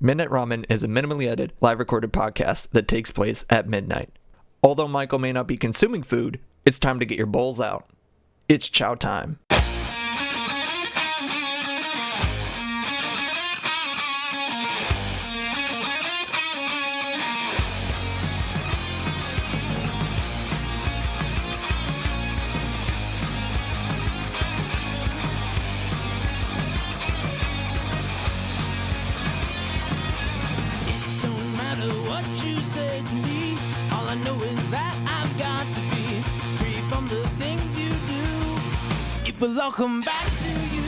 Midnight Ramen is a minimally edited, live recorded podcast that takes place at midnight. Although Michael may not be consuming food, it's time to get your bowls out. It's chow time. But welcome back to you.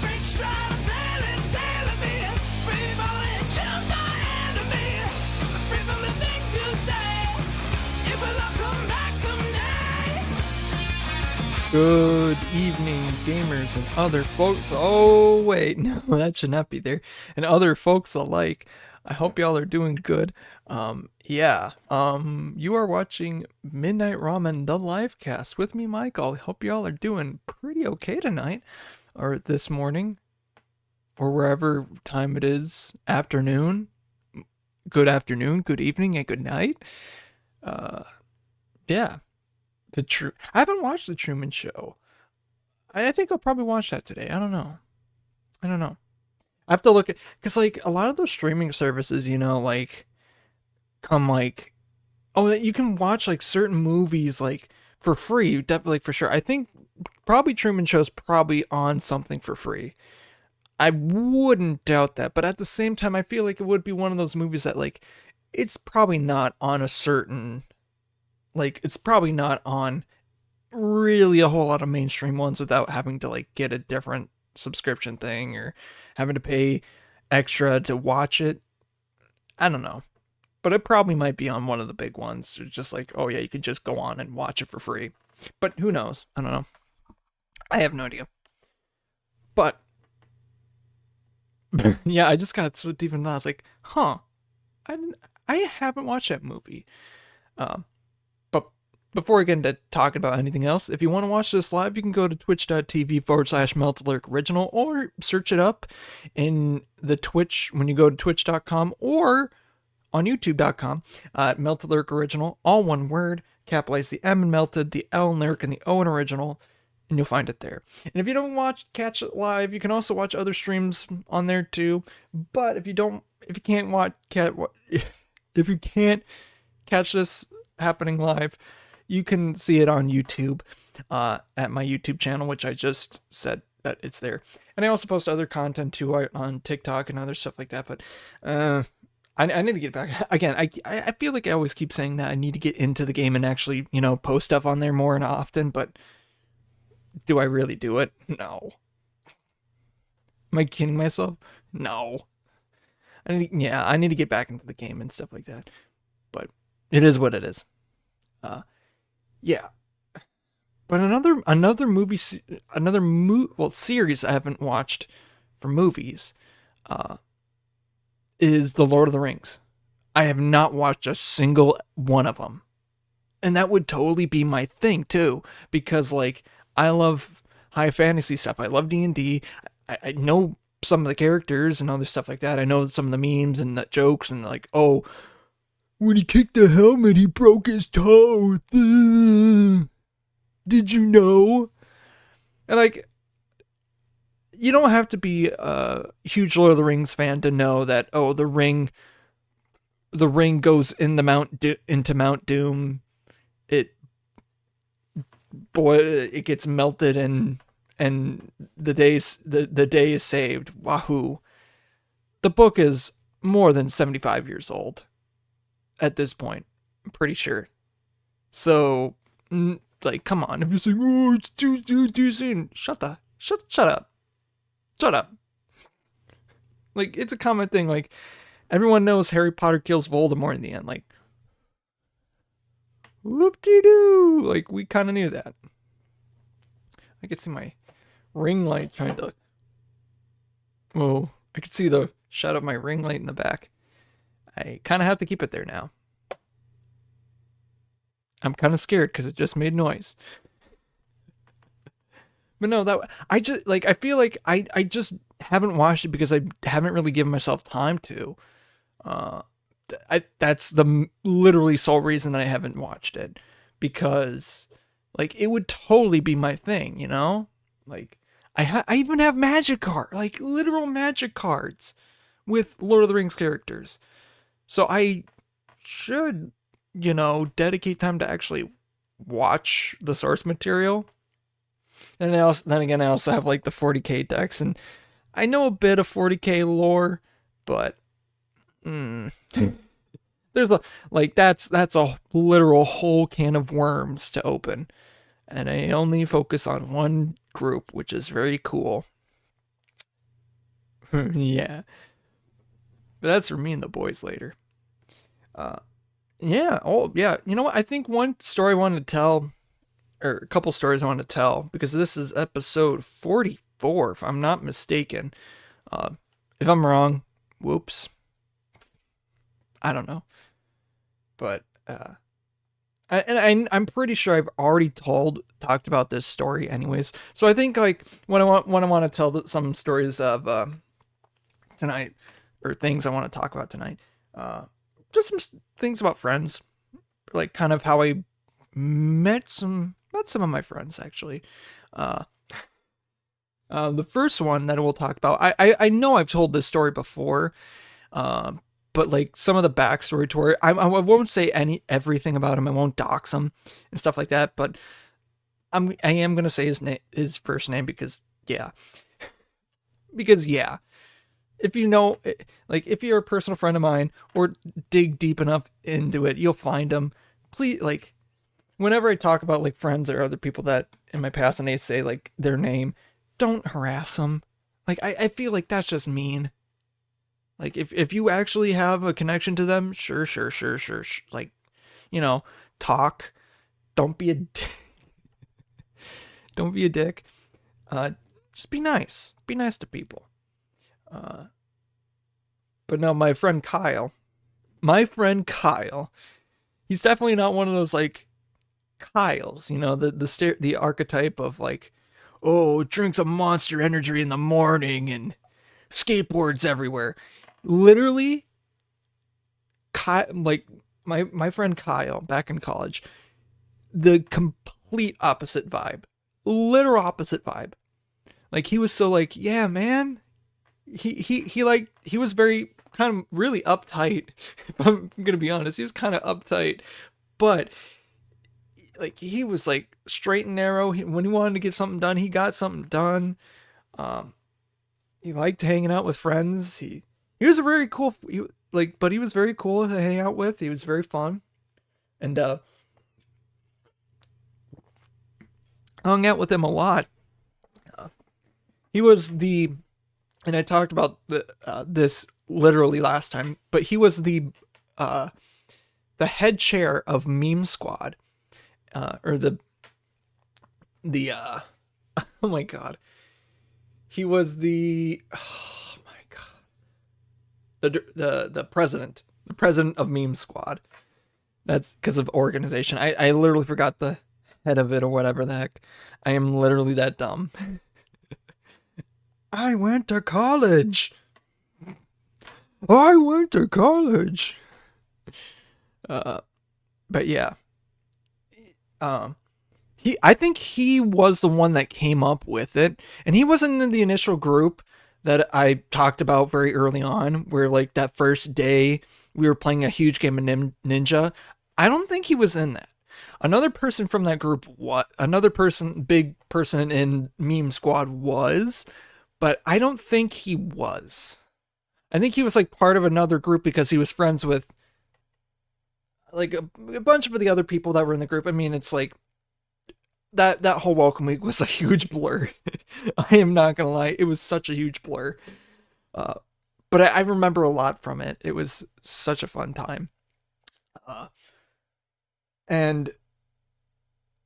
Break stride, sailing me. Free falling, choose my enemy. Free from the things you say. It will all come back someday. Good evening, gamers and other folks. Oh, wait, no, that should not be there. And other folks alike. I hope y'all are doing good. You are watching Midnight Ramen, the Livecast with me, Michael. I hope y'all are doing pretty okay tonight, or this morning, or wherever time it is, afternoon, good evening, and good night. I haven't watched The Truman Show. I think I'll probably watch that today. I don't know. I have to look at, because like a lot of those streaming services, you know, like come like, oh, you can watch like certain movies like for free, definitely for sure. I think probably Truman Show's probably on something for free. I wouldn't doubt that, but at the same time, I feel like it would be one of those movies that like it's probably not on a certain, like it's probably not on really a whole lot of mainstream ones without having to like get a different subscription thing or having to pay extra to watch it. I don't know, but it probably might be on one of the big ones. It's just like, oh yeah, you could just go on and watch it for free, but who knows? I don't know. I have no idea. But yeah, I just got so deep in that. I was like, I haven't watched that movie. But before we get into talking about anything else, if you want to watch this live, you can go to twitch.tv/Meltalurk Original or search it up in the Twitch when you go to twitch.com or on youtube.com. Meltalurk Original, all one word, capitalize the M in melted, the L in lyric, and the O in original, and you'll find it there. And if you don't catch it live, you can also watch other streams on there too. But if you can't catch this happening live, you can see it on YouTube at my YouTube channel, which I just said that it's there. And I also post other content too on TikTok and other stuff like that. But I need to get back. Again, I feel like I always keep saying that I need to get into the game and actually, you know, post stuff on there more and often. But do I really do it? No. Am I kidding myself? No. I need to get back into the game and stuff like that. But it is what it is. But another series I haven't watched for movies is The Lord of the Rings. I have not watched a single one of them. And that would totally be my thing too, because like I love high fantasy stuff. I love D&D. I know some of the characters and other stuff like that. I know some of the memes and the jokes and like, oh, when he kicked the helmet, he broke his toe. Did you know? And like, you don't have to be a huge Lord of the Rings fan to know that, oh, the ring goes into Mount Doom. It gets melted and the day is saved. Wahoo! The book is more than 75 years old at this point, I'm pretty sure. So, like, come on. If you're saying, oh, it's too soon, shut up. Like, it's a common thing. Like, everyone knows Harry Potter kills Voldemort in the end. Like, whoop-de-doo. Like, we kind of knew that. I could see my ring light trying to... Whoa. I could see the shot of my ring light in the back. I kind of have to keep it there now. I'm kind of scared because it just made noise. But no, that I just like I feel like I just haven't watched it because I haven't really given myself time to. That's the literally sole reason that I haven't watched it, because like it would totally be my thing, you know? Like I even have magic like literal magic cards with Lord of the Rings characters. So I should, dedicate time to actually watch the source material. And then again, I also have like the 40k decks, and I know a bit of 40k lore, but there's that's a literal whole can of worms to open, and I only focus on one group, which is very cool. Yeah, but that's for me and the boys later. Yeah. Oh, yeah. You know what? I think one story I wanted to tell, or a couple stories I want to tell, because this is episode 44, if I'm not mistaken. If I'm wrong, whoops. I don't know. But, I'm pretty sure I've already talked about this story anyways. So I think like when I want to tell some stories of tonight, or things I want to talk about tonight, just some things about friends, like kind of how I met some of my friends actually. The first one that we'll talk about, I know I've told this story before, but like some of the backstory to it, I won't say everything about him. I won't dox him and stuff like that. But I am gonna say his first name because yeah. If you know, like if you're a personal friend of mine or dig deep enough into it, you'll find him. Please, like, whenever I talk about like friends or other people that in my past and they say like their name, don't harass them. Like, I feel like that's just mean. Like, if you actually have a connection to them, sure. Like, talk. Don't be a don't be a dick. Just be nice. Be nice to people. But no, my friend Kyle, he's definitely not one of those like Kyles, the archetype of like, oh, drinks a Monster Energy in the morning and skateboards everywhere. Literally, like my friend Kyle back in college, the complete opposite vibe, literal opposite vibe. Like he was so like, yeah, man. He was very kind of really uptight. If I'm gonna be honest, he was kind of uptight, but like he was like straight and narrow. When he wanted to get something done, he got something done. He liked hanging out with friends. He was a very cool. But he was very cool to hang out with. He was very fun, and hung out with him a lot. He was and I talked about this literally last time, but he was the head chair of Meme Squad, or the oh my god, he was the president of Meme Squad. That's because of organization. I literally forgot the head of it or whatever the heck. I am literally that dumb. I went to college. But yeah. I think he was the one that came up with it, and he wasn't in the initial group that I talked about very early on, where like that first day we were playing a huge game of Ninja. I don't think he was in that. Another person from that group, big person in Meme Squad was, but I don't think he was. I think he was like part of another group because he was friends with like a bunch of the other people that were in the group. I mean, it's like that whole welcome week was a huge blur. I am not gonna lie, it was such a huge blur. But I remember a lot from it. It was such a fun time. And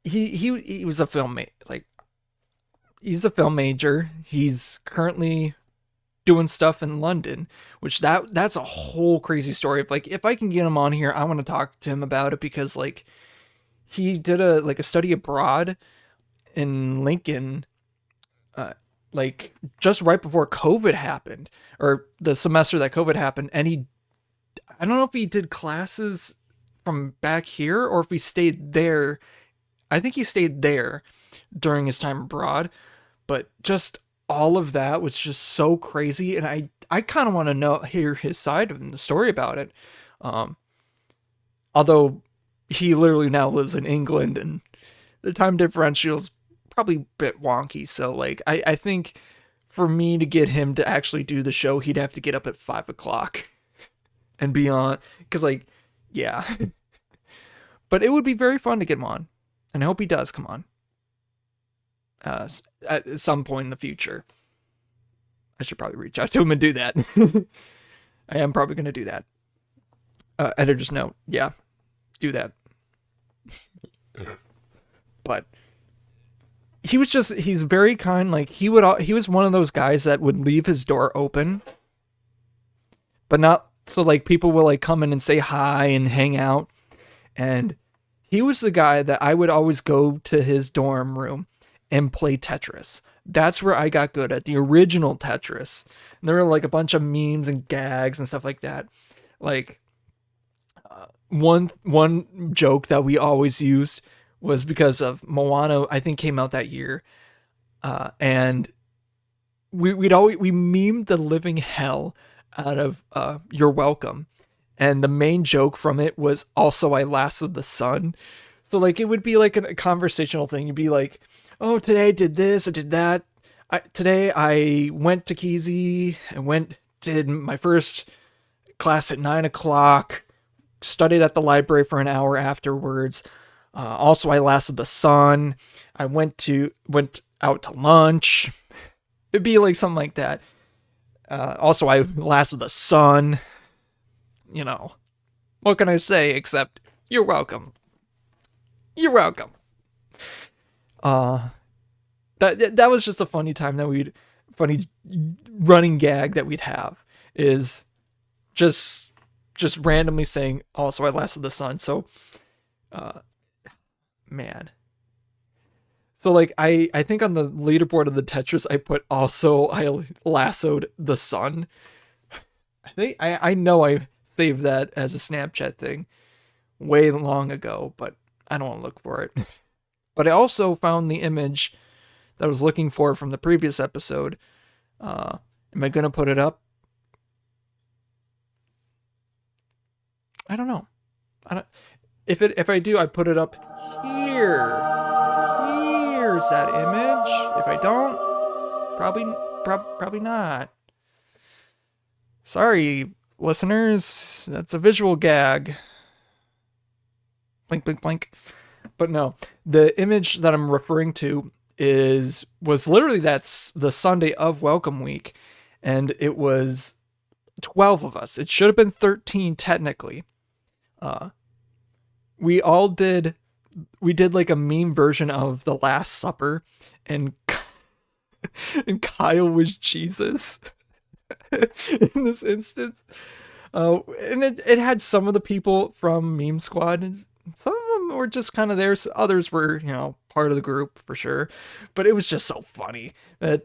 he was a he's a film major. He's currently doing stuff in London, which that's a whole crazy story. If I can get him on here, I want to talk to him about it, because like he did a study abroad in Lincoln, like just right before COVID happened, or the semester that COVID happened, and I don't know if he did classes from back here or if he stayed there. I think he stayed there during his time abroad, but just all of that was just so crazy, and I kind of want to hear his side of the story about it. Although he literally now lives in England, and the time differential is probably a bit wonky. So like, I think for me to get him to actually do the show, he'd have to get up at 5 o'clock and be on, because like, yeah. But it would be very fun to get him on, and I hope he does come on at some point in the future. I should probably reach out to him and do that. I am probably going to do that. Editor's note, yeah, do that. But he's very kind. Like he was one of those guys that would leave his door open, but not so like people will like come in and say hi and hang out. And he was the guy that I would always go to his dorm room and play Tetris. That's where I got good at the original Tetris. And there were like a bunch of memes and gags and stuff like that. Like one joke that we always used was because of Moana, I think came out that year. And we memed the living hell out of You're Welcome. And the main joke from it was also I lassoed the sun. So like it would be like a conversational thing. You'd be like, oh, today I did this, I did that. Today I went to Kesey and did my first class at 9 o'clock, studied at the library for an hour afterwards. Also I lassoed the sun. I went out to lunch. It'd be like something like that. Also I lassoed the sun. You know, what can I say except you're welcome. You're welcome. That was just a funny time funny running gag that we'd have is just randomly saying, also I lasted the sun. So, man. So like, I think on the leaderboard of the Tetris, I put also I lassoed the sun. I know I saved that as a Snapchat thing way long ago, but I don't want to look for it. But I also found the image that I was looking for from the previous episode. Am I going to put it up? I don't know. If I do, I put it up here. Here's that image. If I don't, probably not. Sorry, listeners. That's a visual gag. Blink, blink, blink. But no, the image that I'm referring to was literally that's the Sunday of Welcome Week, and it was 12 of us. It should have been 13 technically. We did like a meme version of the Last Supper, and Kyle was Jesus in this instance. And it had some of the people from Meme Squad, and some of them were just kind of there. So others were, part of the group for sure. But it was just so funny that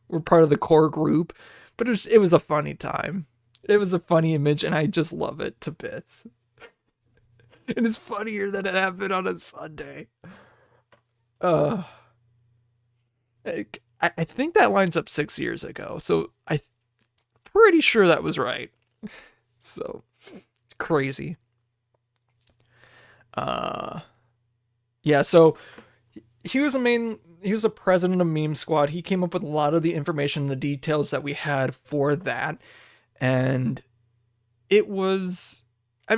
we're part of the core group. But it was a funny time. It was a funny image, and I just love it to bits. And it's funnier that it happened on a Sunday. I think that lines up 6 years ago. So I'm pretty sure that was right. So crazy. Yeah, so he was the president of Meme Squad. He came up with a lot of the information, the details that we had for that. And it was a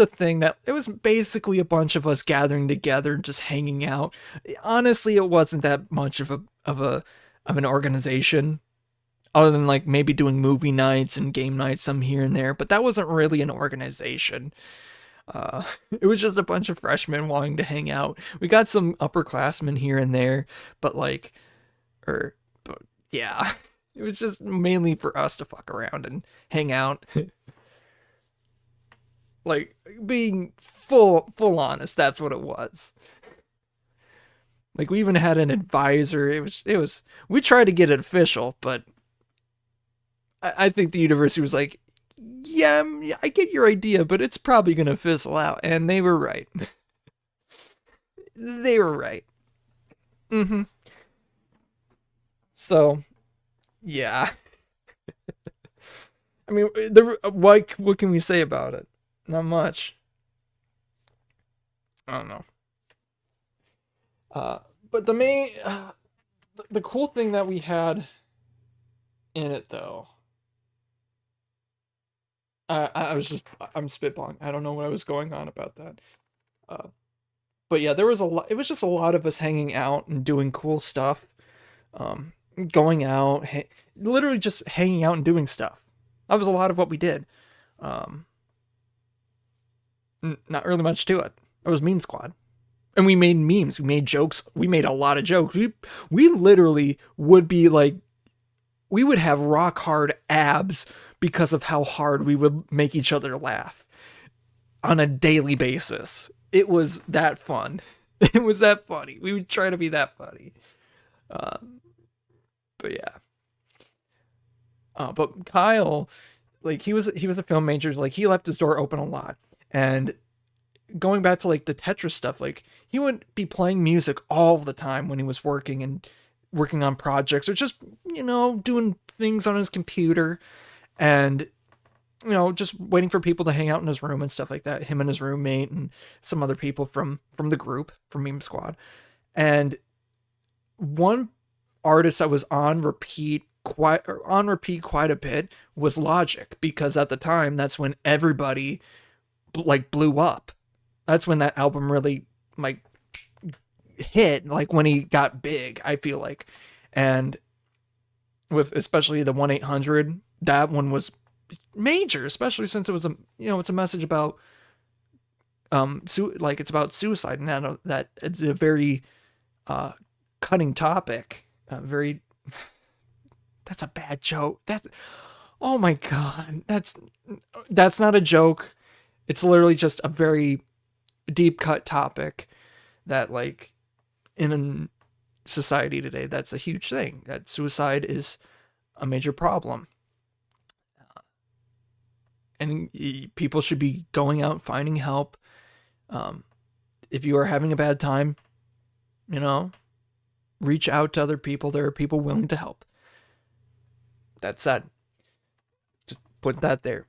thing that it was basically a bunch of us gathering together and just hanging out. Honestly, it wasn't that much of an organization, other than like maybe doing movie nights and game nights some here and there, but that wasn't really an organization. It was just a bunch of freshmen wanting to hang out. We got some upperclassmen here and there, but yeah, it was just mainly for us to fuck around and hang out. Like, being full honest, that's what it was. Like, we even had an advisor. We tried to get it official, but I think the university was like, yeah, I get your idea, but it's probably going to fizzle out. And they were right. They were right. Mm-hmm. So, yeah. I mean, what can we say about it? Not much. I don't know. But the cool thing that we had in it, though, I'm spitballing. I don't know what I was going on about that. Uh, but yeah, there was a lot. It was just a lot of us hanging out and doing cool stuff. Um, Going out, literally just hanging out and doing stuff. That was a lot of what we did. Um, Not really much to it. It was Meme Squad. And we made memes, we made jokes, we made a lot of jokes. We literally would be like, we would have rock hard abs because of how hard we would make each other laugh on a daily basis. It was that fun. It was that funny. We would try to be that funny. But yeah. But Kyle, like, he was a film major. Like, he left his door open a lot. And going back to like the Tetris stuff, like, he would be playing music all the time when he was working on projects, or just, doing things on his computer, and just waiting for people to hang out in his room and stuff like that. Him and his roommate and some other people from the group, from Meme Squad. And one artist that was on repeat quite a bit was Logic, because at the time, that's when everybody like blew up. That's when that album really like hit, like when he got big, I feel like. And with especially the 1-800, that one was major, especially since it was it's a message about it's about suicide, and that it's a very cutting topic. Very That's a bad joke. Oh my god. That's not a joke. It's literally just a very deep cut topic that, like, in society today, that's a huge thing. That suicide is a major problem. And people should be going out finding help. If you are having a bad time, reach out to other people. There are people willing to help. That said, just put that there.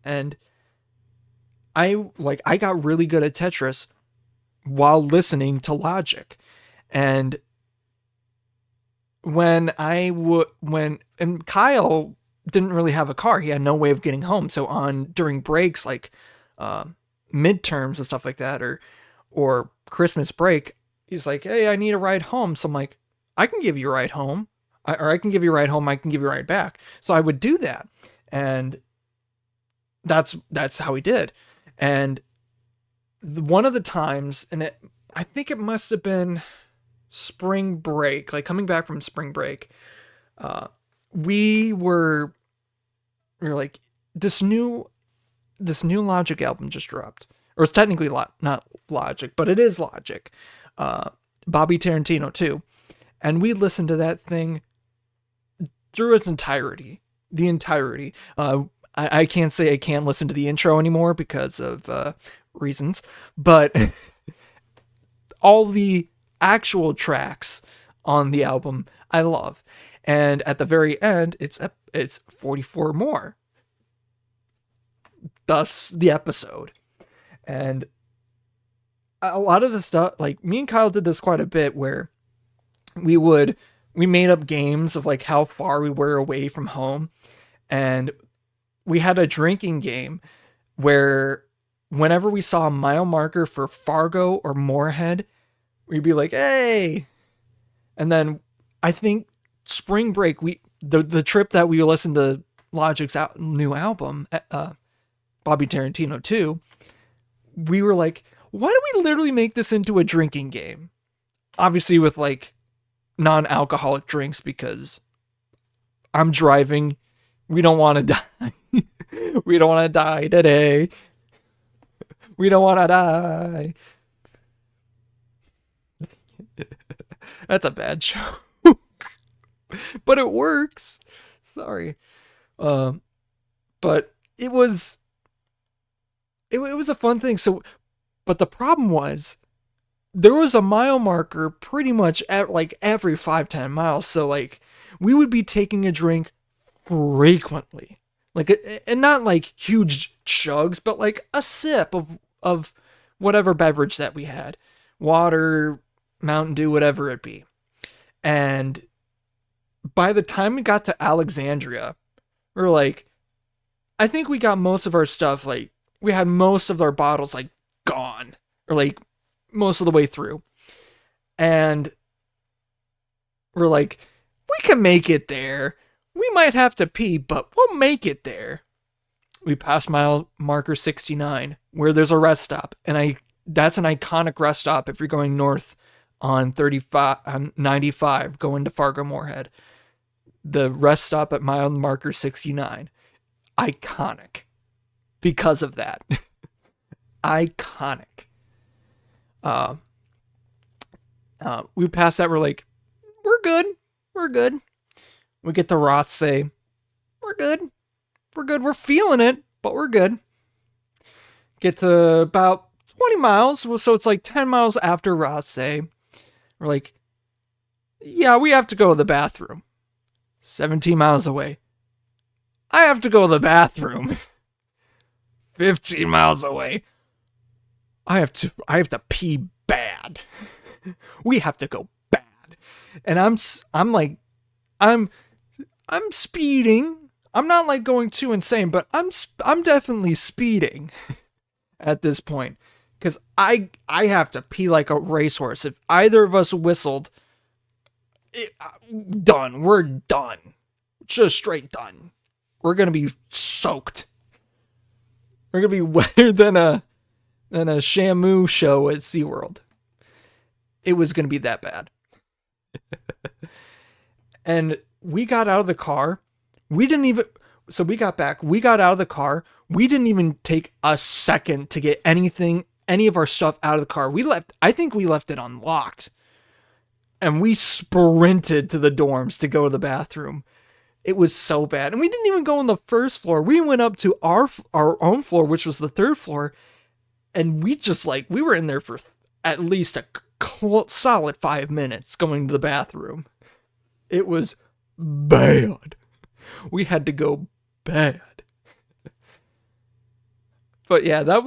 And I got really good at Tetris while listening to Logic. And when Kyle didn't really have a car, he had no way of getting home. So during breaks, like midterms and stuff like that, or Christmas break, he's like, "Hey, I need a ride home." So I'm like, "I can give you a ride home." Or I can give you a ride home, I can give you a ride back. So I would do that. And that's how he did. And one of the times, and I think it must have been spring break, like coming back from spring break, we were like, this new Logic album just dropped. Or it's technically not Logic, but it is Logic. Bobby Tarintino II. And we listened to that thing through its entirety. The entirety. I can't say I can't listen to the intro anymore because of reasons, but all the actual tracks on the album I love. And at the very end, it's 44 more. Thus the episode. And a lot of the stuff, like, me and Kyle did this quite a bit, where we made up games of like how far we were away from home. And we had a drinking game where whenever we saw a mile marker for Fargo or Moorhead, we'd be like, "Hey!" And then I think spring break, the trip that we listened to Logic's new album, Bobby Tarintino II, we were like, why don't we literally make this into a drinking game? Obviously with like non-alcoholic drinks, because I'm driving. We don't want to die. We don't want to die today. We don't want to die. That's a bad joke. But it works. Sorry. But it was a fun thing. So, but the problem was there was a mile marker pretty much at like every 5-10 miles. So like we would be taking a drink frequently, like, and not like huge chugs, but like a sip of whatever beverage that we had, water, Mountain Dew, whatever it be. And by the time we got to Alexandria, we were like, I think we got most of our stuff, like, we had most of our bottles, like, gone. Or, like, most of the way through. And we're like, we can make it there. We might have to pee, but we'll make it there. We passed mile marker 69, where there's a rest stop. And that's an iconic rest stop if you're going north on 95, going to Fargo Moorhead. The rest stop at mile marker 69. Iconic. Because of that. Iconic. We pass that, we're like, we're good. We get to Rothsay. We're good. We're feeling it, but we're good. Get to about 20 miles, so it's like 10 miles after Rothsay. We're like, yeah, we have to go to the bathroom. 17 miles away. I have to go to the bathroom. 15 miles away. I have to pee bad. We have to go bad. And I'm like, I'm speeding. I'm not like going too insane, but I'm definitely speeding at this point. Because I have to pee like a racehorse. If either of us whistled, done. We're done. Just straight done. We're going to be soaked. We're going to be wetter than a Shamu show at SeaWorld. It was going to be that bad. And we got out of the car. So we got back. We got out of the car. We didn't even take a second to get any of our stuff out of the car. I think we left it unlocked. And we sprinted to the dorms to go to the bathroom. It was so bad. And we didn't even go on the first floor. We went up to our own floor, which was the third floor. And we were in there for at least a solid 5 minutes going to the bathroom. It was bad. We had to go bad. But yeah,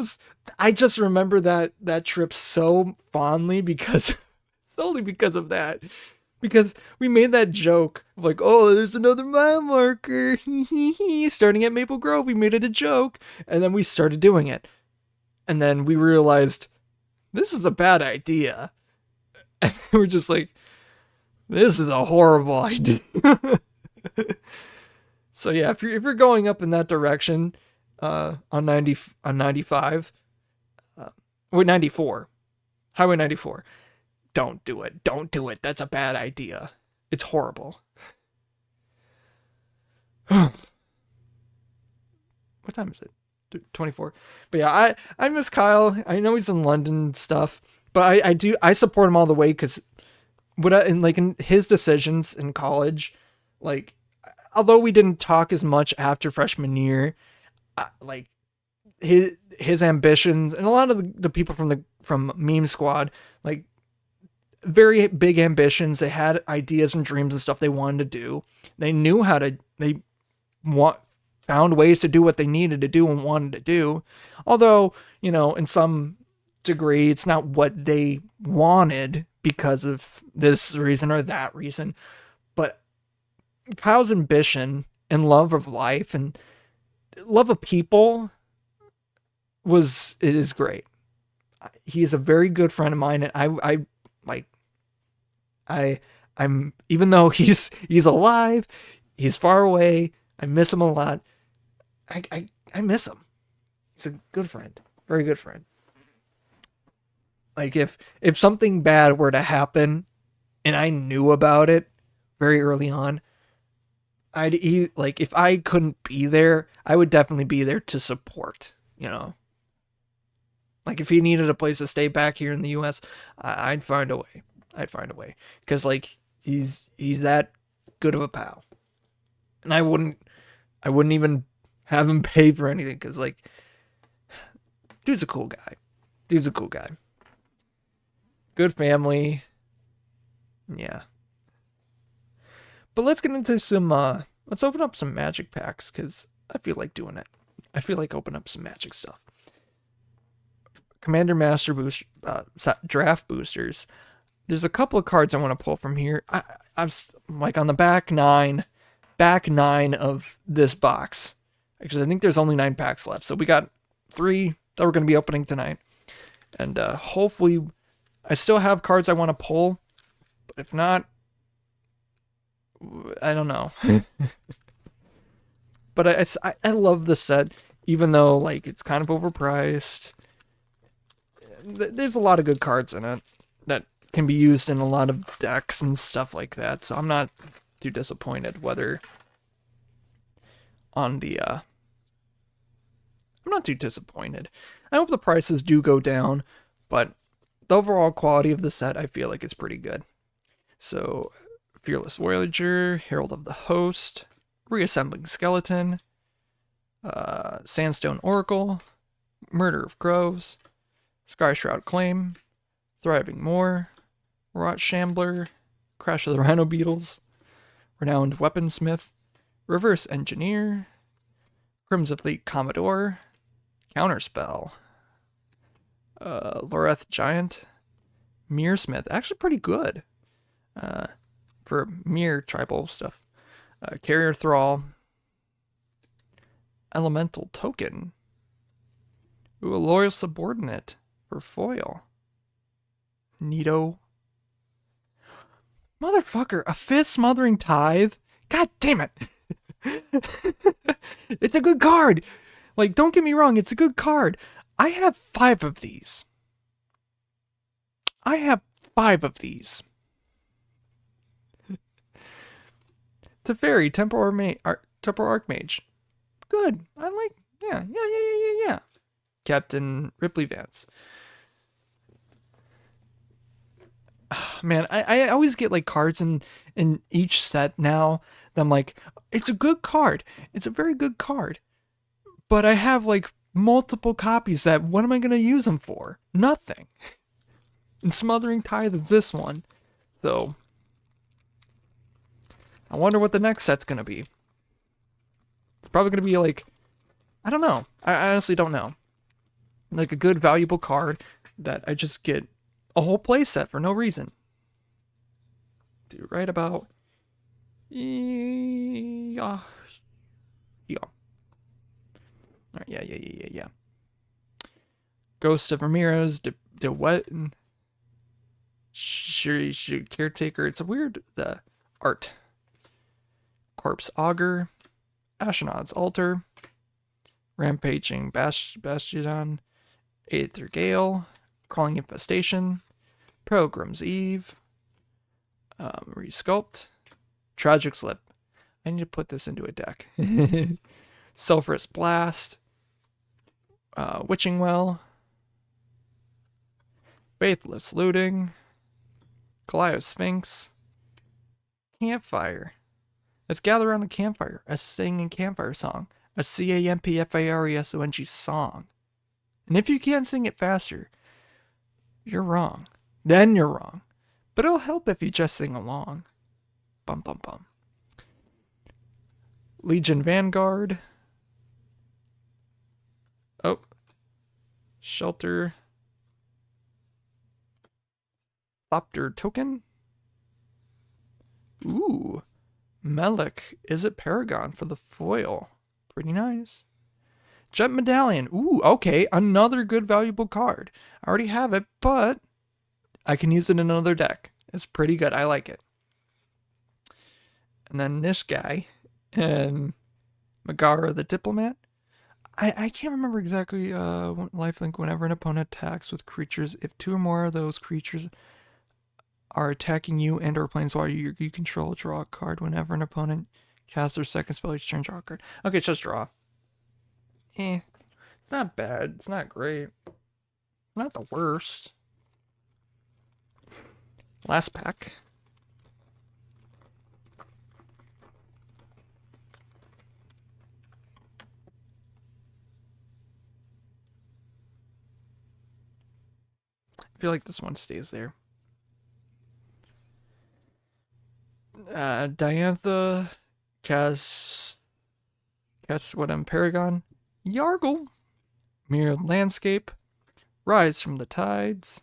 I just remember that trip so fondly solely because of that. Because we made that joke of like, oh, there's another mile marker. Starting at Maple Grove, we made it a joke. And then we started doing it. And then we realized, this is a bad idea. And we're just like, this is a horrible idea. So yeah, if you're going up in that direction, on 95, 94, Highway 94, don't do it. Don't do it. That's a bad idea. It's horrible. What time is it? 24. But yeah, I miss Kyle. I know he's in London and stuff, but I support him all the way because in his decisions in college, like, although we didn't talk as much after freshman year, like his ambitions and a lot of the people from Meme Squad, like, very big ambitions. They had ideas and dreams and stuff they wanted to do. They knew found ways to do what they needed to do and wanted to do. Although, in some degree, it's not what they wanted because of this reason or that reason. But Kyle's ambition and love of life and love of people is great. He's a very good friend of mine, and I'm even though he's alive, he's far away, I miss him a lot. I miss him. He's a good friend. Very good friend. Like, if something bad were to happen and I knew about it very early on, if I couldn't be there, I would definitely be there to support, Like, if he needed a place to stay back here in the US, I'd find a way. I'd find a way. Because, like, he's that good of a pal. And I wouldn't even have him pay for anything. Because, like, dude's a cool guy. Good family. Yeah. But let's get into some, let's open up some magic packs. Because I feel like doing it. I feel like opening up some magic stuff. Commander Master boost, draft boosters. There's a couple of cards I want to pull from here. I'm like on the back nine of this box, because I think there's only 9 packs left. So we got 3 that we're going to be opening tonight, and hopefully, I still have cards I want to pull. But if not, I don't know. But I love this set, even though like it's kind of overpriced. There's a lot of good cards in it that can be used in a lot of decks and stuff like that. So I'm not too disappointed I'm not too disappointed. I hope the prices do go down, but the overall quality of the set, I feel like it's pretty good. So, Fearless Voyager, Herald of the Host, Reassembling Skeleton, Sandstone Oracle, Murder of Groves, Skyshroud Claim, Thriving Moor, Rot Shambler, Crash of the Rhino Beetles, Renowned Weaponsmith, Reverse Engineer, Crimson Fleet Commodore, Counterspell, Loreth Giant, Mearsmith, actually pretty good for Mere tribal stuff, Carrier Thrall, Elemental Token, a Loyal Subordinate for foil, Neato, motherfucker, a Fist Smothering Tithe, god damn it. It's a good card. Like, don't get me wrong, it's a good card. I have 5 of these. Teferi, Temporal Archmage. Good. I like, yeah. Captain Ripley Vance. Man, I always get like cards in each set now that I'm like, it's a good card. It's a very good card. But I have like multiple copies that, what am I going to use them for? Nothing. And Smothering Tithe is this one. So, I wonder what the next set's going to be. It's probably going to be like, I don't know. I honestly don't know. Like a good, valuable card that I just get a whole playset for no reason. Do right about... Yeah. Alright, yeah. Ghost of Ramirez, the what? Caretaker. It's a weird art. Corpse Augur, Ashenod's Altar, Rampaging Bastion, Aether Gale, Crawling Infestation, Pilgrim's Eve, Resculpt, Tragic Slip. I need to put this into a deck. Sulphurous Blast, Witching Well, Faithless Looting, Callio Sphinx, Campfire. Let's gather around a campfire, a singing campfire song, a CAMPFARESONG song. And if you can't sing it faster, you're wrong. Then you're wrong. But it'll help if you just sing along. Bum bum bum. Legion Vanguard. Oh. Shelter. Thopter Token. Ooh. Melik. Is it Paragon for the foil? Pretty nice. Jet Medallion. Ooh, okay. Another good, valuable card. I already have it, but I can use it in another deck. It's pretty good. I like it. And then this guy. And Megara the Diplomat. I can't remember exactly lifelink. Whenever an opponent attacks with creatures, if 2 or more of those creatures are attacking you and or planeswalker you control, draw a card. Whenever an opponent casts their second spell each turn, draw a card. Okay, it's just draw. It's not bad. It's not great. Not the worst. Last pack. I feel like this one stays there. Diantha, Caswadem Paragon, Yargle, Mirrored Landscape, Rise from the Tides,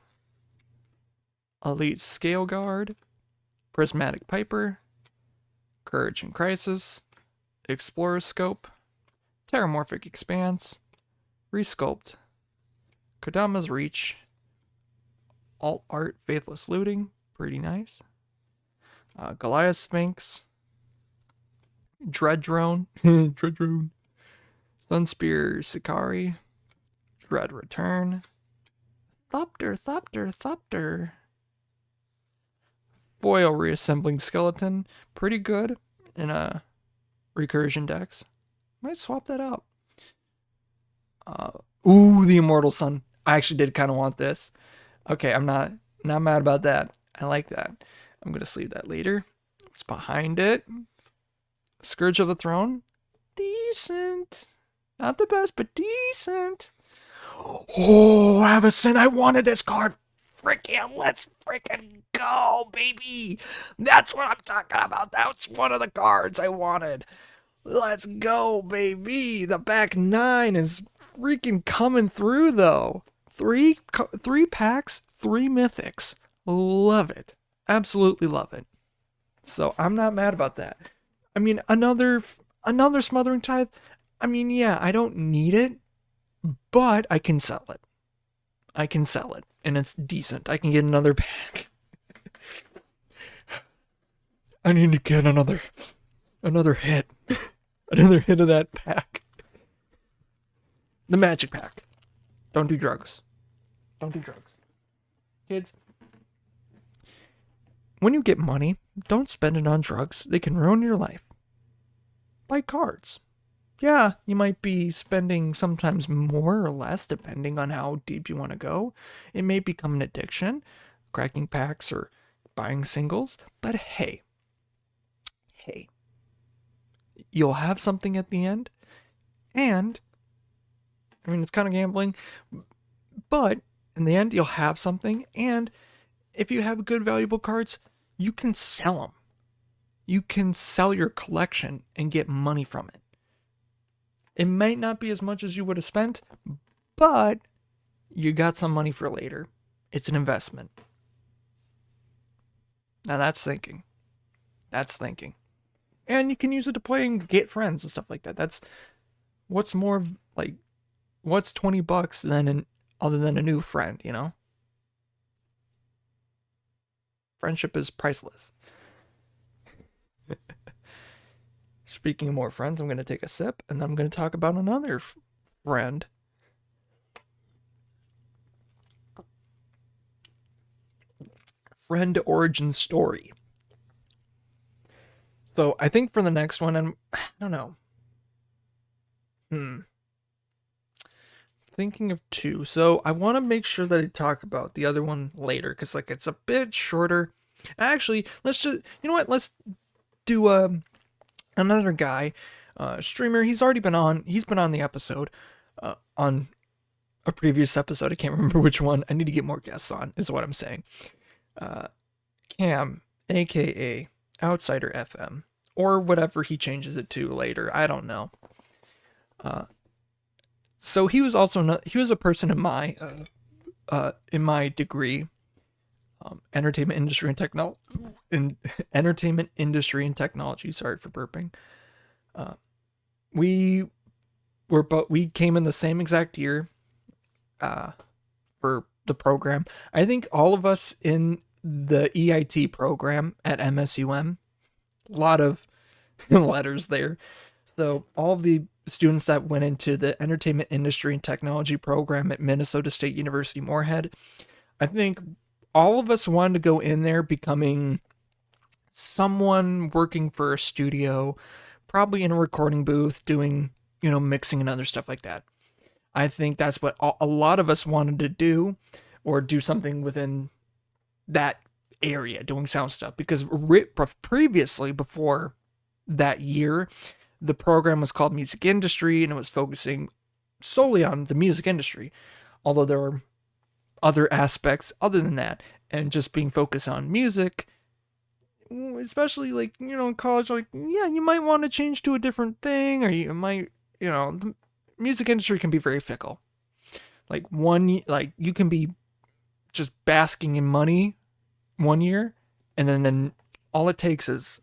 Elite Scale Guard, Prismatic Piper, Courage in Crisis, Explorer Scope, Terramorphic Expanse, Resculpt, Kodama's Reach, Alt Art Faithless Looting, pretty nice. Goliath Sphinx, Dread Drone, Sunspear Sikari, Dread Return, Thopter, Foil Reassembling Skeleton, pretty good in a recursion decks. Might swap that out. The Immortal Sun. I actually did kind of want this. Okay, I'm not mad about that. I like that. I'm gonna sleeve that later. What's behind it? Scourge of the Throne. Decent. Not the best, but decent. Oh, Avacyn, I wanted this card. Let's freaking go, baby. That's what I'm talking about. That's one of the cards I wanted. Let's go, baby. The back 9 is freaking coming through, though. Three packs, 3 mythics. Love it. Absolutely love it. So I'm not mad about that. I mean, another Smothering Tithe. I mean, yeah, I don't need it, but I can sell it. And it's decent. I can get another pack. I need to get another hit. Another hit of that pack. The magic pack. Don't do drugs. Kids, when you get money, don't spend it on drugs. They can ruin your life. Buy cards. Yeah, you might be spending sometimes more or less depending on how deep you want to go. It may become an addiction, cracking packs or buying singles, but hey, you'll have something at the end, and, I mean, it's kind of gambling, but in the end, you'll have something, and if you have good, valuable cards, you can sell them. You can sell your collection and get money from it. It might not be as much as you would have spent, but you got some money for later. It's an investment. Now that's thinking. And you can use it to play and get friends and stuff like that. That's what's more like, what's $20 than other than a new friend, you know? Friendship is priceless. Speaking of more friends, I'm going to take a sip, and I'm going to talk about another friend. Friend origin story. So I think for the next one, I don't know. Thinking of 2. So I want to make sure that I talk about the other one later, because like it's a bit shorter. Actually, let's just, you know what? Let's do another guy, streamer. He's been on the episode, on a previous episode. I can't remember which one. I need to get more guests on, is what I'm saying. Cam, aka Outsider FM, or whatever he changes it to later. I don't know. So he was a person in my degree, entertainment industry and technology. Sorry for burping. We came in the same exact year, for the program. I think all of us in the EIT program at MSUM, a lot of letters there. So all of the students that went into the entertainment industry and technology program at Minnesota State University Moorhead, I think all of us wanted to go in there becoming someone working for a studio, probably in a recording booth, doing, mixing and other stuff like that. I think that's what a lot of us wanted to do, or do something within that area doing sound stuff, because previously, before that year, the program was called Music Industry, and it was focusing solely on the music industry, although there were other aspects other than that, and just being focused on music, especially like, in college, like, yeah, you might want to change to a different thing, or you might, the music industry can be very fickle. Like you can be just basking in money one year, and then all it takes is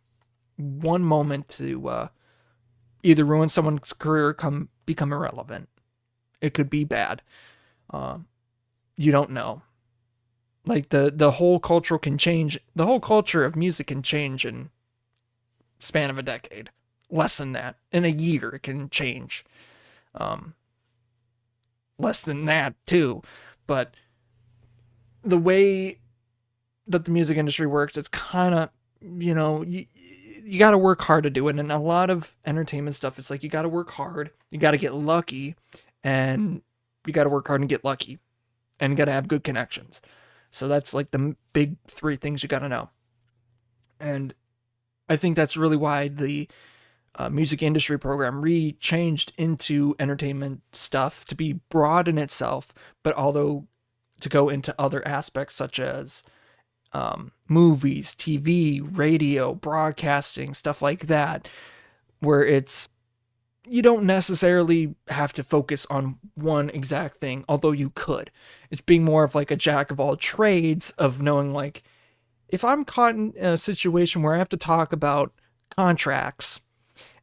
one moment to either ruin someone's career or become irrelevant. It could be bad. You don't know. Like the whole culture can change. The whole culture of music can change in span of a decade. Less than that. In a year, it can change. Less than that too. But the way that the music industry works, it's kind of, you got to work hard to do it. And a lot of entertainment stuff, it's like you got to work hard, you got to get lucky, and you got to work hard and get lucky, and you got to have good connections. So that's like the big three things you got to know. And I think that's really why the music industry program changed into entertainment stuff, to be broad in itself, but although to go into other aspects such as movies, TV, radio, broadcasting, stuff like that, where you don't necessarily have to focus on one exact thing, although you could. It's being more of like a jack of all trades, of knowing, like, if I'm caught in a situation where I have to talk about contracts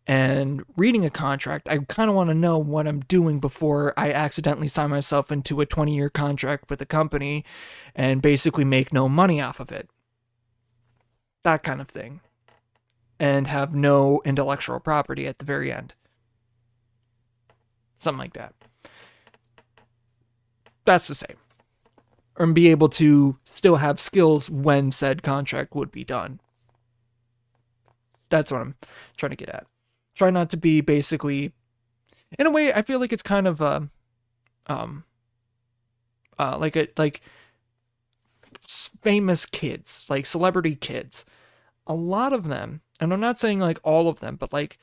and reading a contract, I kind of want to know what I'm doing before I accidentally sign myself into a 20-year contract with a company and basically make no money off of it. That kind of thing. And have no intellectual property at the very end. Something like that. That's the same. Or be able to still have skills when said contract would be done. That's what I'm trying to get at. Try not to be basically, in a way, I feel like it's kind of like famous kids, like celebrity kids. A lot of them, and I'm not saying like all of them, but like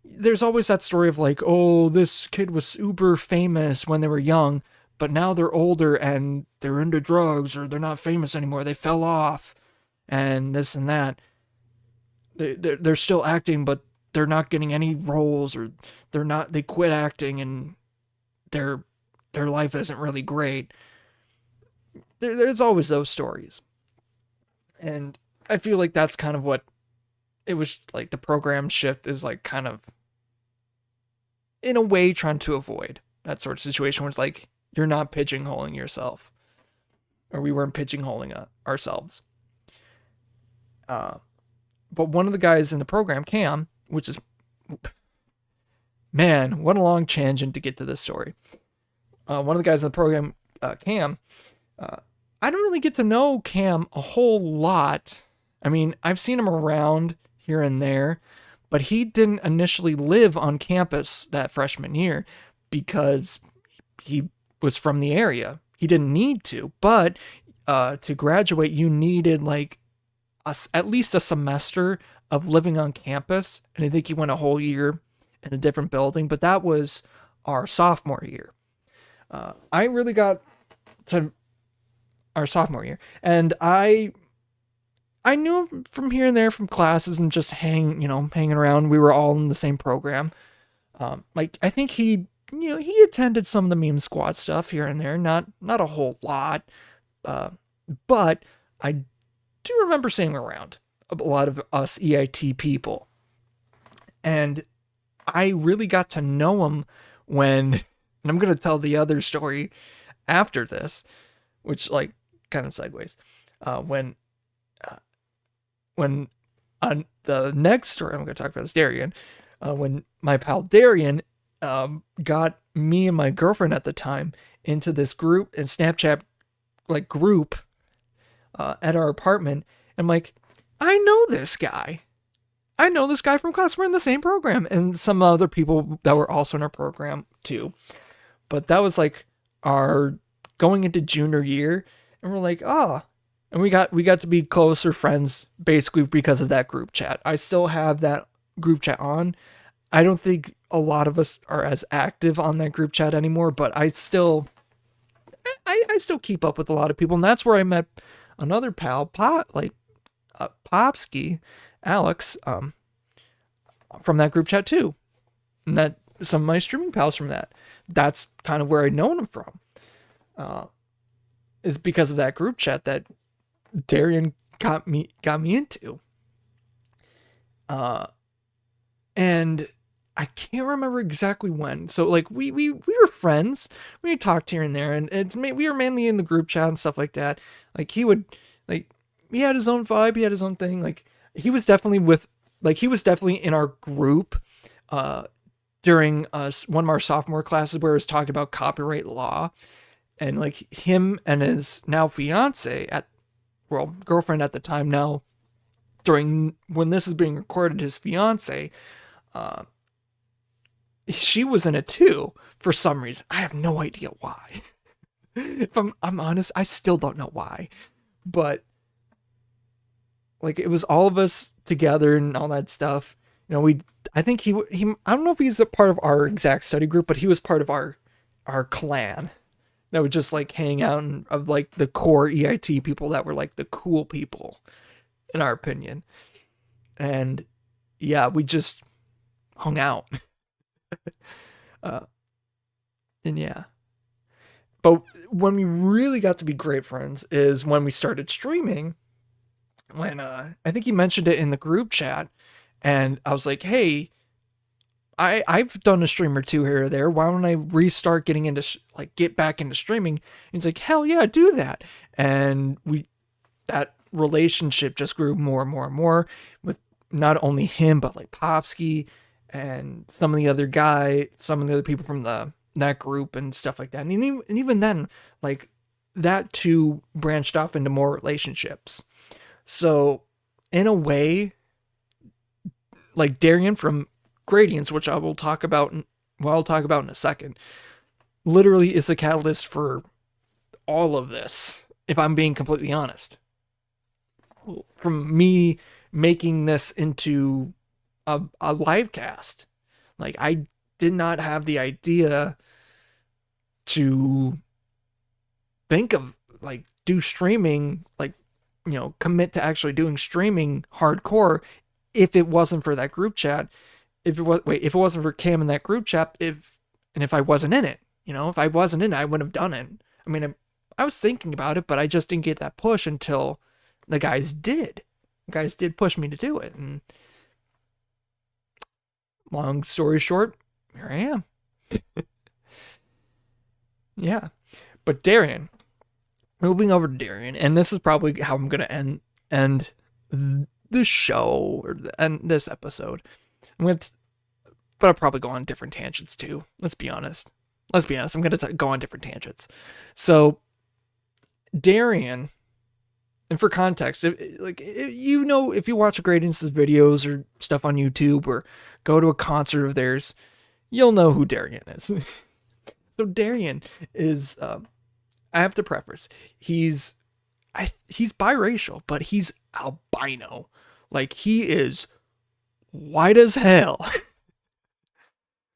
there's always that story of like, oh, this kid was uber famous when they were young, but now they're older and they're into drugs, or they're not famous anymore. They fell off, and this and that. They're still acting, but they're not getting any roles, or they quit acting, and their life isn't really great. There's always those stories. And I feel like that's kind of what it was like. The program shift is like kind of, in a way, trying to avoid that sort of situation where it's like, you're not pigeonholing yourself, or we weren't pigeonholing ourselves. But one of the guys in the program, Cam, which is, man, what a long tangent to get to this story. One of the guys in the program, Cam, I don't really get to know Cam a whole lot. I mean, I've seen him around here and there, but he didn't initially live on campus that freshman year because he was from the area. He didn't need to, but to graduate, you needed like at least a semester of living on campus, and I think he went a whole year in a different building, but that was our sophomore year. I really got to our sophomore year, and I knew him from here and there from classes and just hanging around. We were all in the same program. Like, I think he attended some of the meme squad stuff here and there, not a whole lot, but I do remember seeing him around a lot of us EIT people. And I really got to know him when, and I'm going to tell the other story after this, which like kind of segues, when the next story I'm going to talk about is Darian, when my pal Darian got me and my girlfriend at the time into this group and Snapchat like group at our apartment. I'm like, I know this guy from class. We're in the same program, and some other people that were also in our program too. But that was like our going into junior year, and we're like, oh, And we got to be closer friends basically because of that group chat. I still have that group chat on. I don't think a lot of us are as active on that group chat anymore, but I still keep up with a lot of people, and that's where I met another pal, Popsky, Alex, from that group chat too. And that some of my streaming pals from that. That's kind of where I'd known him from. Is because of that group chat that Darian got me into. And I can't remember exactly when. So like we were friends. We talked here and there, and we were mainly in the group chat and stuff like that. Like he had his own vibe, he had his own thing. Like he was definitely in our group during one of our sophomore classes where it was talking about copyright law, and like him and his now girlfriend at the time, now during when this is being recorded, his fiance, she was in it too for some reason. I have no idea why. If I'm honest, I still don't know why. But like it was all of us together and all that stuff. You know, I think he I don't know if he's a part of our exact study group, but he was part of our clan that would just like hang out and of like the core EIT people that were like the cool people in our opinion. And yeah, we just hung out. And yeah. But when we really got to be great friends is when we started streaming. When I think he mentioned it in the group chat, and I was like, hey, I've done a stream or two here or there. Why don't I restart getting into get back into streaming? And he's like, hell yeah, do that. And that relationship just grew more and more and more with not only him, but like Popsky and some of the other people from that group and stuff like that. And even then, like that too branched off into more relationships. So in a way, like Darian from Gradients, which I'll talk about in a second, literally is the catalyst for all of this, if I'm being completely honest. From me making this into a live cast. Like I did not have the idea to think of like do streaming, like, you know, commit to actually doing streaming hardcore if it wasn't for that group chat. If it wasn't for Cam in that group chat, if I wasn't in it, you know, if I wasn't in it, I wouldn't have done it. I mean, I was thinking about it, but I just didn't get that push until the guys did. The guys did push me to do it. And long story short, here I am. Yeah. But Darian, moving over to Darian, and this is probably how I'm going to end this show or end this episode. But I'll probably go on different tangents too. Let's be honest. I'm going to go on different tangents. So Darian, and for context, if you watch Gradients' videos or stuff on YouTube or go to a concert of theirs, you'll know who Darian is. So Darian is, I have to preface, he's biracial, but he's albino. Like he is white as hell.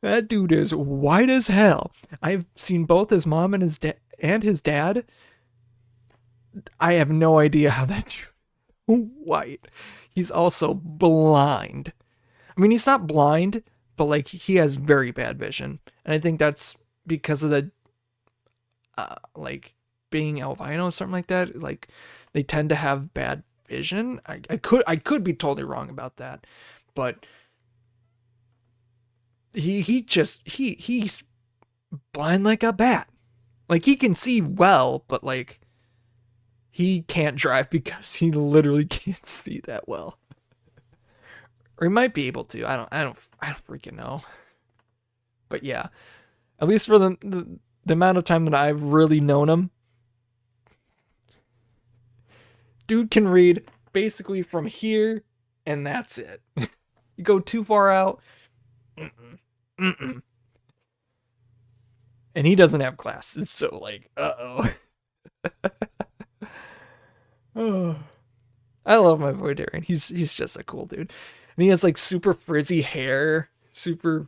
That dude is white as hell. I've seen both his mom and his dad. I have no idea how that's white. He's also blind. I mean, he's not blind, but like he has very bad vision. And I think that's because of the like being albino or something like that. Like they tend to have bad vision. I could be totally wrong about that, but he's blind like a bat. Like he can see well, but like he can't drive because he literally can't see that well. Or he might be able to. I don't freaking know. But yeah, at least for the amount of time that I've really known him, dude can read basically from here, and that's it. You go too far out, and he doesn't have glasses, so like, uh-oh. Oh, I love my boy Darren. He's just a cool dude. And he has like super frizzy hair, super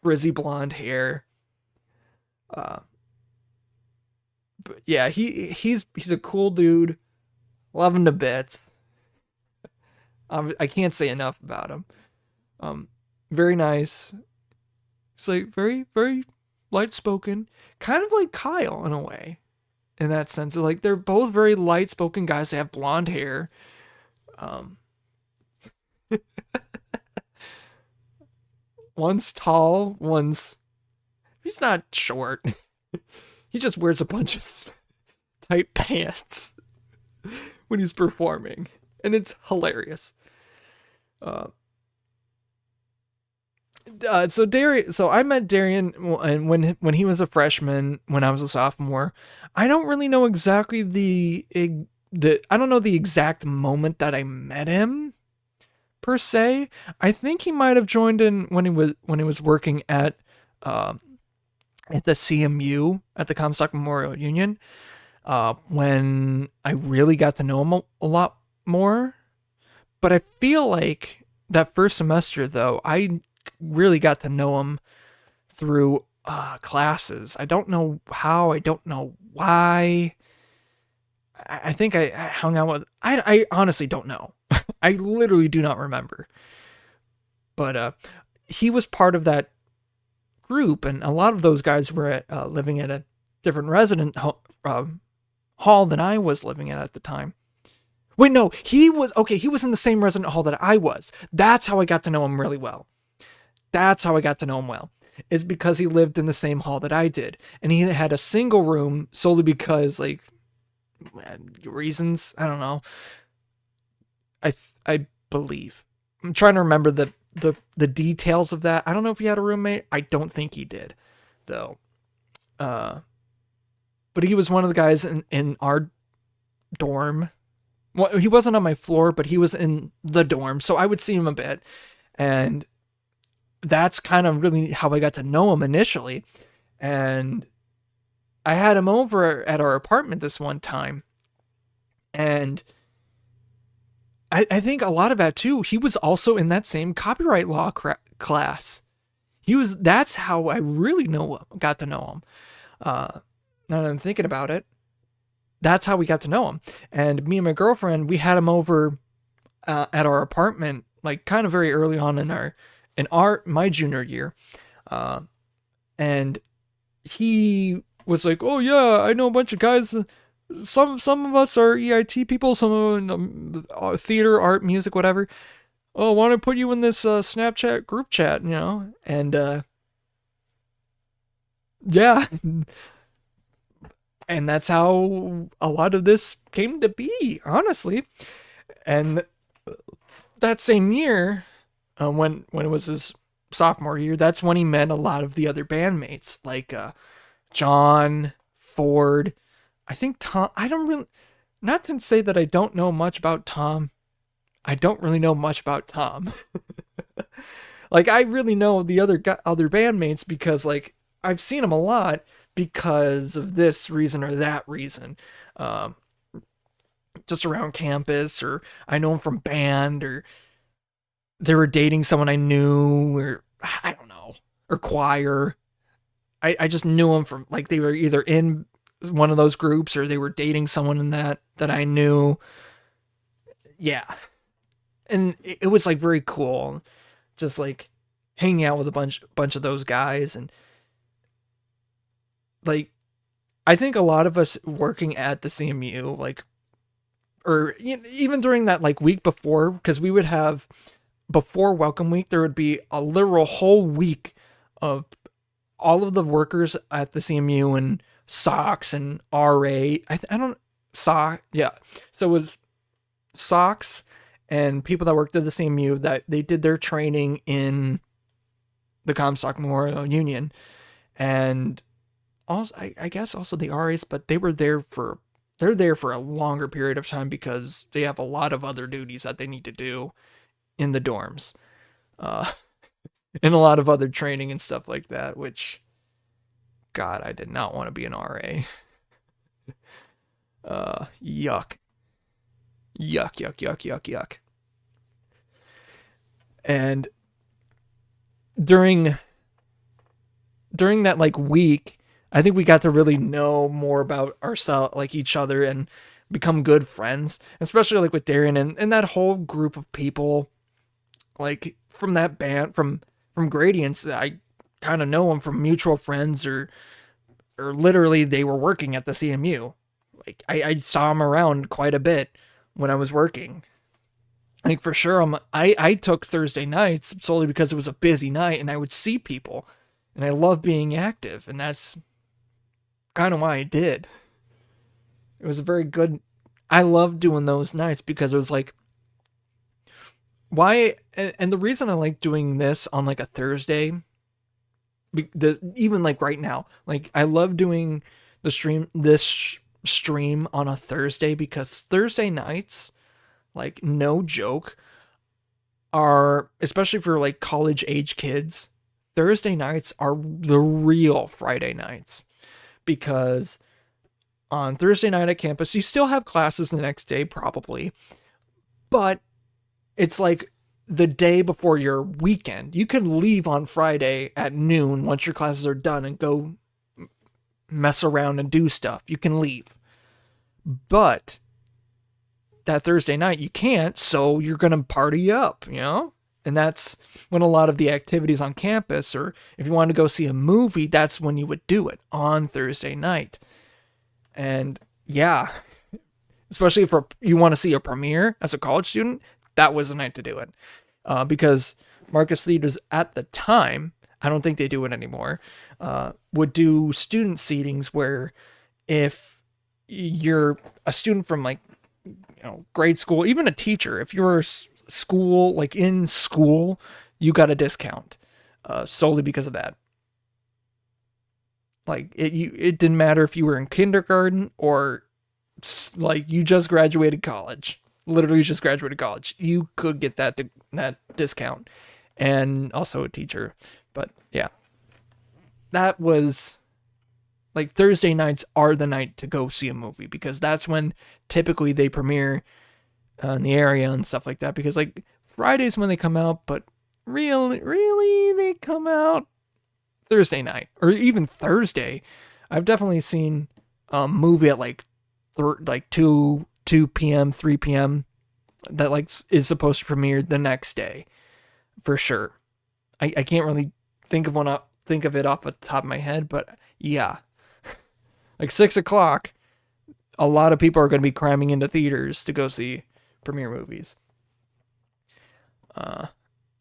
frizzy blonde hair. Uh, but yeah, he's a cool dude. Love him to bits. I can't say enough about him. Very nice. He's like very, very light spoken, kind of like Kyle in a way. In that sense, like they're both very light spoken guys. They have blonde hair. Um, one's tall, he's not short. He just wears a bunch of tight pants when he's performing, and it's hilarious. Uh, so I met Darian and when he was a freshman, when I was a sophomore. I don't really know exactly I don't know the exact moment that I met him per se. I think he might have joined in when he was working at the CMU at the Comstock Memorial Union. When I really got to know him a lot more. But I feel like that first semester, though, I really got to know him through classes. I don't know how. I don't know why. I think I hung out with. I honestly don't know. I literally do not remember. But he was part of that group, and a lot of those guys were living at a different resident hall than I was living at the time. Wait, no, he was in the same resident hall that I was. That's how I got to know him really well. Is because he lived in the same hall that I did. And he had a single room solely because, like, reasons, I don't know. I believe. I'm trying to remember the details of that. I don't know if he had a roommate. I don't think he did, though. But he was one of the guys in our dorm. Well, he wasn't on my floor, but he was in the dorm, so I would see him a bit. And that's kind of really how I got to know him initially. And I had him over at our apartment this one time. And I think a lot of that too, he was also in that same copyright law class. That's how I really got to know him. Now that I'm thinking about it, that's how we got to know him. And me and my girlfriend, we had him over at our apartment, like kind of very early on in my junior year. And he was like, "Oh yeah, I know a bunch of guys. Some of us are EIT people, some of them theater, art, music, whatever. Oh, want to put you in this Snapchat group chat, you know?" And yeah. And that's how a lot of this came to be, honestly. And that same year, when it was his sophomore year, that's when he met a lot of the other bandmates, like John, Ford. I think Tom. I don't really, not to say that I don't know much about Tom. I don't really know much about Tom. Like, I really know the other bandmates because, like, I've seen them a lot because of this reason or that reason. Just around campus, or I know them from band, or they were dating someone I knew, or I don't know, or choir. I just knew them from, like, they were either in one of those groups or they were dating someone in that I knew. Yeah. And it was, like, very cool. Just, like, hanging out with a bunch of those guys. And, like, I think a lot of us working at the CMU, like, or even during that, like, week before, because we would have, before welcome week, there would be a literal whole week of all of the workers at the CMU and SOX and RA. Yeah. So it was SOX and people that worked at the CMU that they did their training in the Comstock Memorial Union. And also, I guess also the RAs, but they're there for a longer period of time because they have a lot of other duties that they need to do in the dorms. And a lot of other training and stuff like that, which, God, I did not want to be an RA. Yuck. Yuck, yuck, yuck, yuck, yuck. And during that like week, I think we got to really know more about ourselves, like each other, and become good friends, especially like with Darian and that whole group of people, like from that band, from Gradients. I kind of know them from mutual friends, or literally they were working at the CMU. Like I saw them around quite a bit when I was working. Like for sure, I took Thursday nights solely because it was a busy night and I would see people, and I love being active, and that's kind of why I did. It was a very good. I loved doing those nights because it was like, why? And the reason I like doing this on like a Thursday, even like right now, like I love doing this stream on a Thursday, because Thursday nights, like no joke, are, especially for like college age kids, Thursday nights are the real Friday nights, because on Thursday night at campus, you still have classes the next day probably, but it's like the day before your weekend. You can leave on Friday at noon once your classes are done and go mess around and do stuff. You can leave. But that Thursday night you can't, so you're going to party up, you know? And that's when a lot of the activities on campus, or if you wanted to go see a movie, that's when you would do it, on Thursday night. And yeah, especially if you want to see a premiere as a college student, that was the night to do it. Because Marcus Theaters at the time, I don't think they do it anymore, would do student seatings where if you're a student from like, grade school, even a teacher, if you're school, like in school, you got a discount, solely because of that. Like it didn't matter if you were in kindergarten or like you just graduated college, literally just graduated college, you could get that discount, and also a teacher. But yeah, that was like Thursday nights are the night to go see a movie, because that's when typically they premiere in the area and stuff like that. Because like Fridays when they come out, but really they come out Thursday night, or even Thursday. I've definitely seen a movie at like 2 p.m., 3 p.m. that like is supposed to premiere the next day, for sure. I can't really think of it off the top of my head, but yeah, like 6 o'clock, a lot of people are going to be cramming into theaters to go see premiere movies.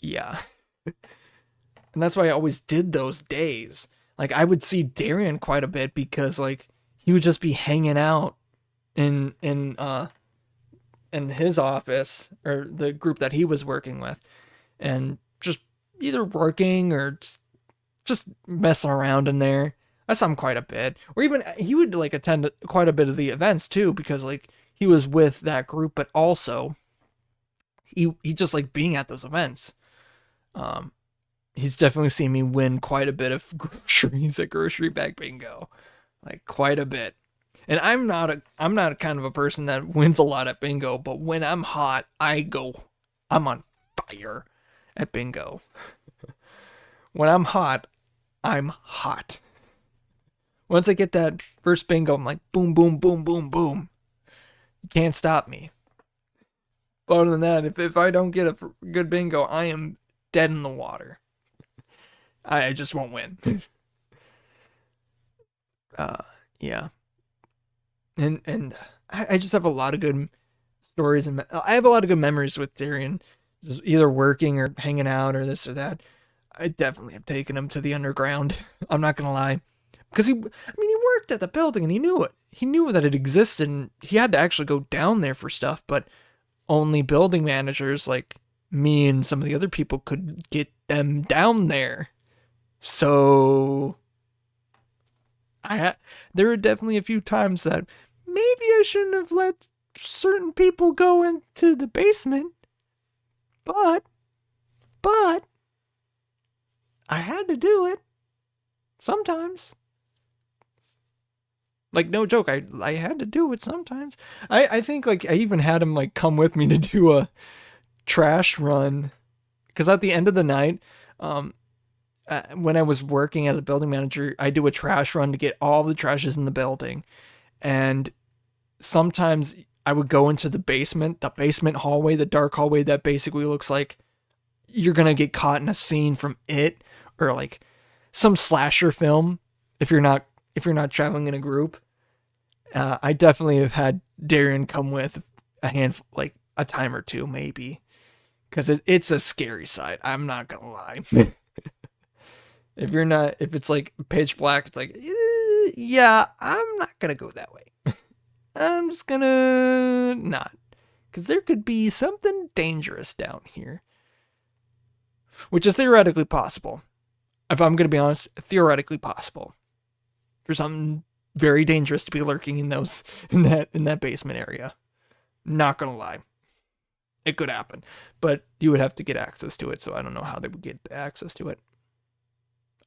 Yeah. And that's why I always did those days. Like I would see Darian quite a bit, because like he would just be hanging out in his office, or the group that he was working with, and just either working or just messing around in there. I saw him quite a bit. Or even he would like attend quite a bit of the events too, because like he was with that group, but also he just like being at those events. He's definitely seen me win quite a bit of groceries at grocery bag bingo, like quite a bit. And I'm not a kind of a person that wins a lot at bingo, but when I'm hot, I'm on fire at bingo. When I'm hot, I'm hot. Once I get that first bingo, I'm like boom, boom, boom, boom, boom. You can't stop me. But other than that, if I don't get a good bingo, I am dead in the water. I just won't win. Yeah. And I just have a lot of good stories, and I have a lot of good memories with Darian, just either working or hanging out or this or that. I definitely have taken him to the underground. I'm not gonna lie, because he worked at the building and he knew it. He knew that it existed, and he had to actually go down there for stuff. But only building managers like me and some of the other people could get them down there. So there were definitely a few times that maybe I shouldn't have let certain people go into the basement, but I had to do it sometimes. Like, no joke, I had to do it sometimes. I think, like, I even had him, like, come with me to do a trash run. Because at the end of the night, when I was working as a building manager, I do a trash run to get all the trashes in the building. And sometimes I would go into the basement hallway, the dark hallway that basically looks like you're going to get caught in a scene from It or like some slasher film if you're not traveling in a group. I definitely have had Darian come with a handful, like a time or two, maybe, because it's a scary sight. I'm not gonna lie. If it's like pitch black, it's like, yeah, I'm not gonna go that way. I'm just gonna not, because there could be something dangerous down here, which is theoretically possible. If I'm gonna be honest, theoretically possible for something very dangerous to be lurking in that basement area. Not gonna lie. It could happen. But you would have to get access to it, so I don't know how they would get access to it.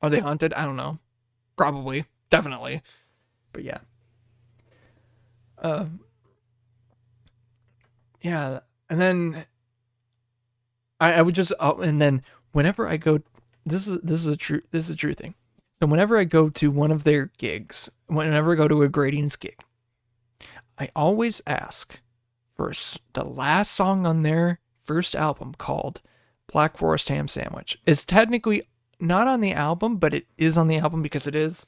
Are they haunted? I don't know. Probably. Definitely. But yeah. Yeah. And then I would just and then whenever I go, this is a true thing. So whenever I go to one of their gigs, whenever I go to a Gradient's gig, I always ask for the last song on their first album called Black Forest Ham Sandwich. It's technically not on the album, but it is on the album because it is.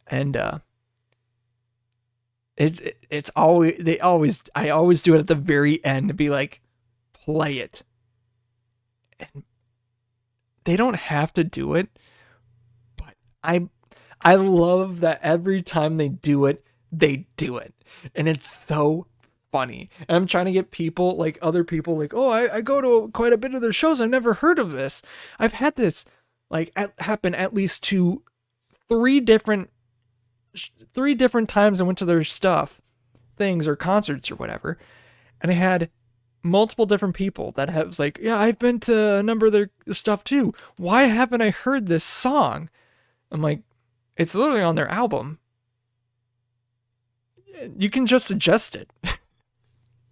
And it's always I always do it at the very end to be like, play it. And they don't have to do it. I love that every time they do it. And it's so funny. And I'm trying to get people, like other people, like, oh, I go to quite a bit of their shows. I've never heard of this. I've had this like happen at least to three different times I went to their things or concerts or whatever. And I had multiple different people that have like, yeah, I've been to a number of their stuff too. Why haven't I heard this song? I'm like, it's literally on their album. You can just suggest it.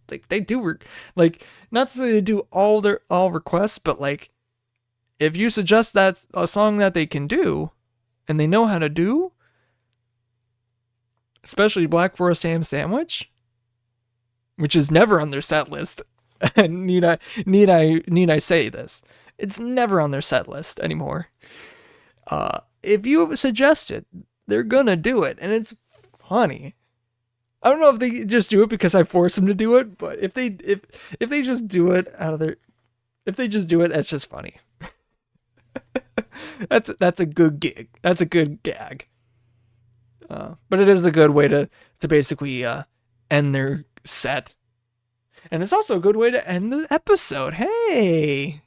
Like they do, like not to say they do all requests, but like if you suggest that a song that they can do, and they know how to do, especially Black Forest Ham Sandwich, which is never on their set list. And need I say this? It's never on their set list anymore. If you suggest it, they're gonna do it, and it's funny. I don't know if they just do it because I force them to do it, but if they just do it it's just funny. That's a good gig. That's a good gag. But it is a good way to basically end their set. And it's also a good way to end the episode. Hey!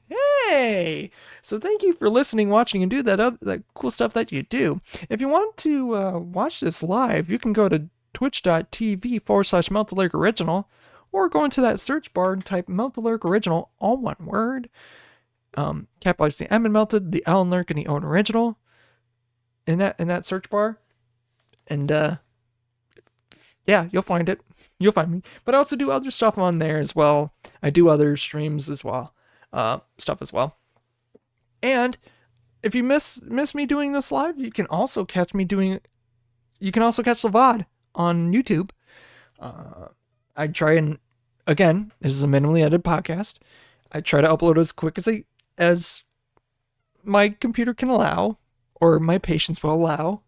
So thank you for listening, watching, and do that cool stuff that you do. If you want to watch this live, you can go to twitch.tv/Melted Original, or go into that search bar and type Melted Original, all one word. Capitalize the M in Melted, the L in Lurk, and the O in Original in that search bar. And yeah, you'll find it. You'll find me. But I also do other stuff on there as well. I do other streams as well. Stuff as well. And if you miss me doing this live, you can also catch the VOD on YouTube. I try and, again, this is a minimally edited podcast. I try to upload as quick as my computer can allow, or my patience will allow,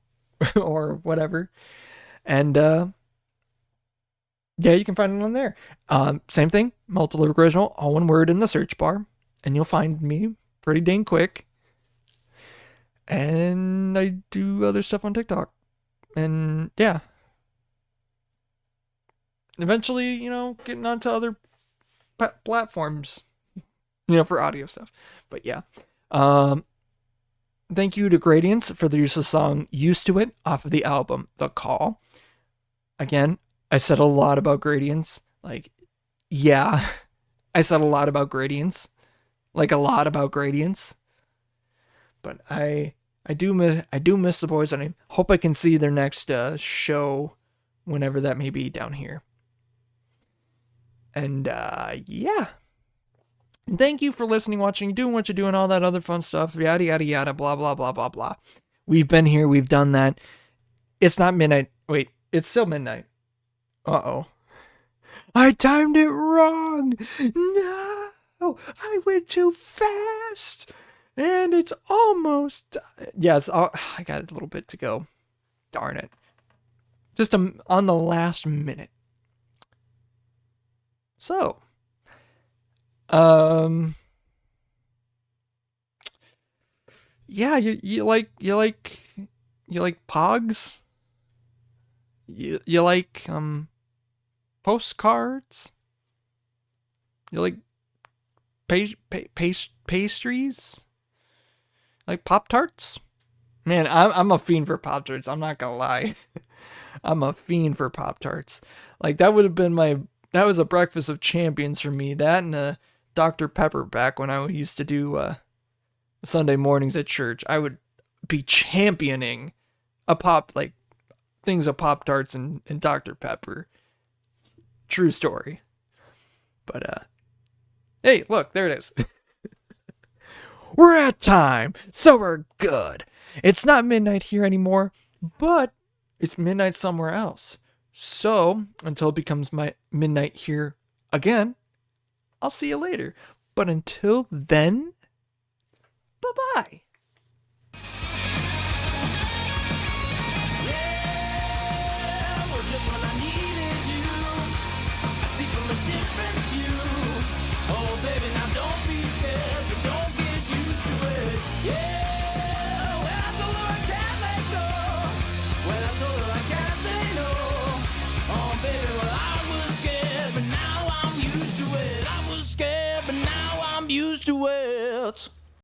or whatever. And yeah, you can find it on there. Same thing, Melted Original, all one word in the search bar, and you'll find me pretty dang quick. And I do other stuff on TikTok. And yeah. Eventually, getting onto other platforms, for audio stuff. But yeah. Thank you to Gradients for the use of the song Used to It off of the album The Call. Again, I said a lot about Gradients. Like, yeah, I said a lot about Gradients. Like, a lot about Gradients. But I I do miss the boys, and I hope I can see their next show, whenever that may be down here. And yeah. And thank you for listening, watching, doing what you're doing, all that other fun stuff, yada yada yada, blah blah blah blah blah. We've been here, we've done that. It's not midnight. Wait, it's still midnight. Uh-oh. I timed it wrong. No, I went too fast. And it's almost... Yes, I got a little bit to go. Darn it. Just on the last minute. So, yeah, you like pogs? You like postcards? You like pastries? Like Pop-Tarts? Man, I'm a fiend for Pop-Tarts. I'm not gonna lie. I'm a fiend for Pop-Tarts. Like, that would have been that was a breakfast of champions for me. That and a Dr. Pepper back when I used to do Sunday mornings at church. I would be championing things of Pop-Tarts and Dr. Pepper. True story. But, hey, look, there it is. We're at time, so we're good. It's not midnight here anymore, but it's midnight somewhere else. So, until it becomes my midnight here again, I'll see you later. But until then, bye-bye.